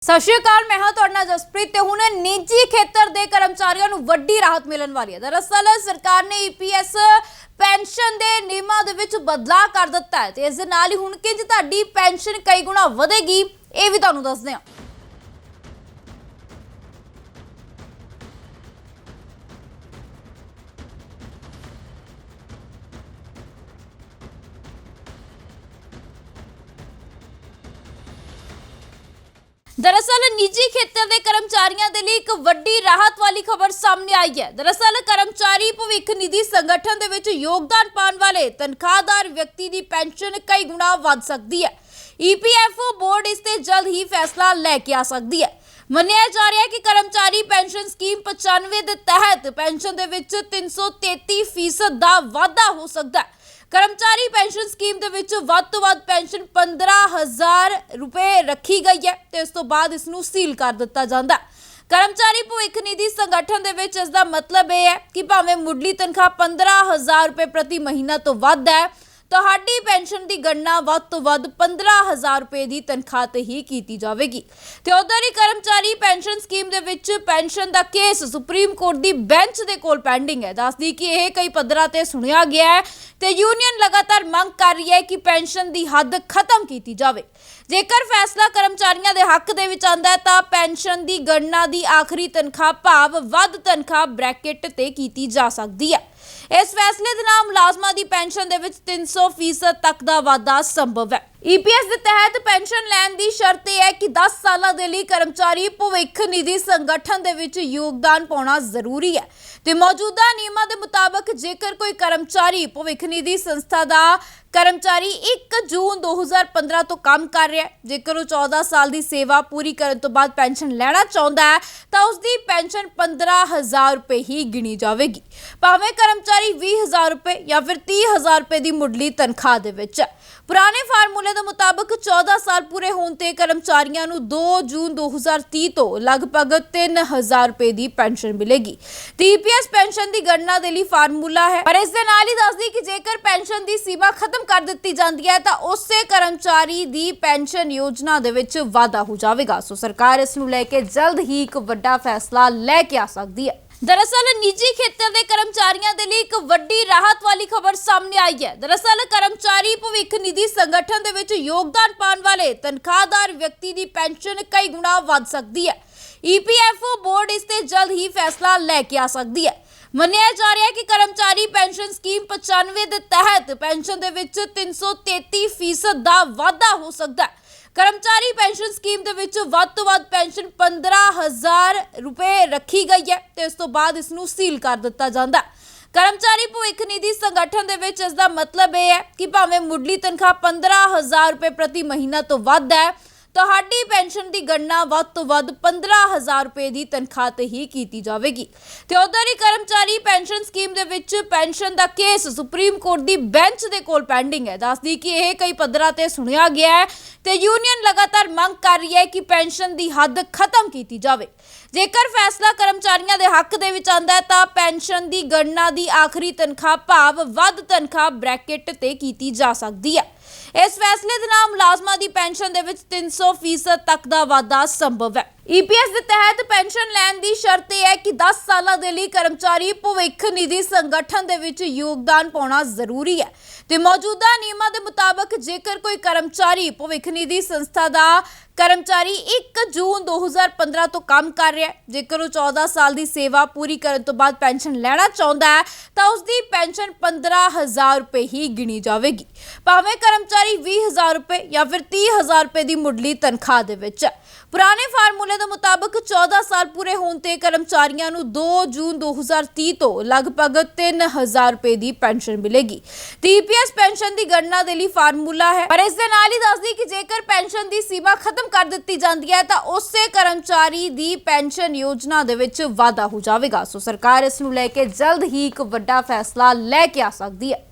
ਸਤਿ ਸ਼੍ਰੀ ਅਕਾਲ। मैं हाँ तुहाडे नाल जसप्रीत ते हुण निजी खेतर दे कर्मचारियों नूं वड्डी राहत मिलण वाली है। दरअसल सरकार ने ईपीएस पेंशन दे नियमां दे विच बदलाव कर दित्ता है ते इस दे नाल ही हुण किंज तुहाडी पेंशन कई गुणा वधेगी इह भी तुहानूं दसदे हां। दरअसल निजी खेतर के कर्मचारियों के लिए एक वड्डी राहत वाली खबर सामने आई है। दरअसल कर्मचारी भविख निधि संगठन दे विच योगदान पाने वाले तनख्वाहदार व्यक्ति की पेंशन कई गुणा वध सकती है। ईपीएफओ बोर्ड इस ते जल्द ही फैसला लेके आ सकती है। मन्निया जा रहा है कि कर्मचारी पेंशन स्कीम 95 के तहत पेंशन दे विच 333% का वाधा हो सकता है। कर्मचारी पेंशन स्कीम दे विच वध तो वध पेंशन 15,000 रुपए रखी गई है ते इस तो बाद इसनूं सील कर दिता जांदा है। कर्मचारी भविख निधि संगठन दे विच इसदा मतलब यह है कि भावें मुढ़ली तनख्वाह 15,000 रुपए प्रति महीना तो वध है, ਤੁਹਾਡੀ पेंशन की गणना वध तो वध 15,000 रुपए की तनख्वाह ते ही की जाएगी। तो उधर ही कर्मचारी पेंशन स्कीम दे विच पेंशन का केस सुप्रीम कोर्ट की बेंच के कोल पेंडिंग है। दस दी कि यह कई पद्धरां ते सुनिया गया है तो यूनियन लगातार मंग कर रही है कि पेंशन की हद खत्म की जाए। जेकर फैसला कर्मचारियों के हक दे विच आंदा है तो पेंशन की गणना की आखिरी तनख्वाह भाव वध तनख्वाह ब्रैकेट ते की जा सकती है। इस फैसले के नाल मुलाजमां की पेंशन दे विच 300% तक का वाधा संभव है। ईपीएस के तहत पेंशन लैण की शर्त यह है कि 10 साल के लिए कर्मचारी भविख निधि संगठन दे विच योगदान पाउणा जरूरी है। तो मौजूदा नियमां के मुताबिक जेकर कोई कर्मचारी भविख निधि संस्था का कर्मचारी 1 जून 2015 तो काम कर रहा है, जेकर वो 14 साल की सेवा पूरी करने तो बाद पेंशन लेना चाहता है तो उसकी पेंशन 15,000 रुपए ही गिनी जाएगी। भावें कर्मचारी 20,000 रुपए या फिर 30,000 रुपए की मुढ़ली तनख्वाह दे विच। पुराने फार्मूले के मुताबिक 14 साल पूरे होने ते कर्मचारियों को 2 जून 2030 तो लगभग 3,000 रुपए की पेंशन मिलेगी। ईपीएस पेंशन की गणना के लिए फार्मूला है, पर इस दे नाल ही दस दी कि जेकर पेंशन की सीमा खत्म कर दी जाती है तो उससे कर्मचारी की पेंशन योजना दे विच वाधा हो जाएगा। सो सरकार इस नूं लेके जल्द ही एक वड्डा फैसला लेके आ सकती है। दरअसल निजी खेतर के कर्मचारियों के लिए एक वड्डी राहत वाली खबर सामने आई है। दरअसल कर्मचारी भविख निधि संगठन दे विच योगदान पाने वाले तनख्वाहदार व्यक्ति की पेंशन कई गुणा वध सकती है। ईपीएफओ बोर्ड इस ते जल्द ही फैसला लेके आ सकती है। मन्निया जा रहा है कि कर्मचारी पेंशन स्कीम 95 के तहत पेंशन दे विच 333% का वाधा हो सकता है। कर्मचारी पेंशन स्कीम दे विच वध तो वध पेंशन 15,000 रुपए रखी गई है तो इस तो बाद इसनूं सील कर दिता जांदा है। कर्मचारी भविख निधि संगठन दे विच इसदा मतलब यह है कि भावें मुढ़ली तनख्वाह 15,000 रुपए प्रति महीना तो वध है, ਤੁਹਾਡੀ पेंशन की गणना वध तो वध 15,000 रुपए की तनख्वाह ते ही की जाएगी। तो उधर ही कर्मचारी पेंशन स्कीम दे विच पेंशन का केस सुप्रीम कोर्ट की बेंच के कोल पेंडिंग है। दस दी कि यह कई पद्धरां ते सुनिया गया है तो यूनियन लगातार मंग कर रही है कि पेंशन की हद खत्म की जाए। जेकर फैसला कर्मचारियों के हक दे विच आंदा है तो पेंशन की गणना की आखिरी तनख्वाह भाव वध तनख्वाह ब्रैकेट ते की जा सकती है। इस फैसले के नाल मुलाजमां की पेंशन दे विच 300% तक का वाधा संभव है। ईपीएस के तहत पेंशन लैण की शर्त यह है कि 10 साल के लिए कर्मचारी भविख निधि संगठन दे विच योगदान पाउणा जरूरी है। तो मौजूदा नियमां के मुताबिक जेकर कोई कर्मचारी भविख निधि संस्था का कर्मचारी 1 जून 2015 तो काम कर रहा है, जेकर वो 14 साल की सेवा पूरी करने तो बाद पेंशन लेना चाहता है तो उसकी पेंशन 15,000 रुपए ही गिनी जाएगी। भावें कर्मचारी 20,000 रुपए या फिर 30,000 रुपए की मुढ़ली तनख्वाह दे विच। पुराने फार्मूले के मुताबिक 14 साल पूरे होने ते कर्मचारियों को 2 जून 2030 तो लगभग 3,000 रुपए की पेंशन मिलेगी। ईपीएस पेंशन की गणना के लिए फार्मूला है, पर इस दे नाल ही दस दी कि जेकर पेंशन की सीमा खत्म कर दी जाती है तो उससे कर्मचारी की पेंशन योजना दे विच वाधा हो जाएगा। सो सरकार इस नूं लेके जल्द ही एक वड्डा फैसला लेके आ सकती है।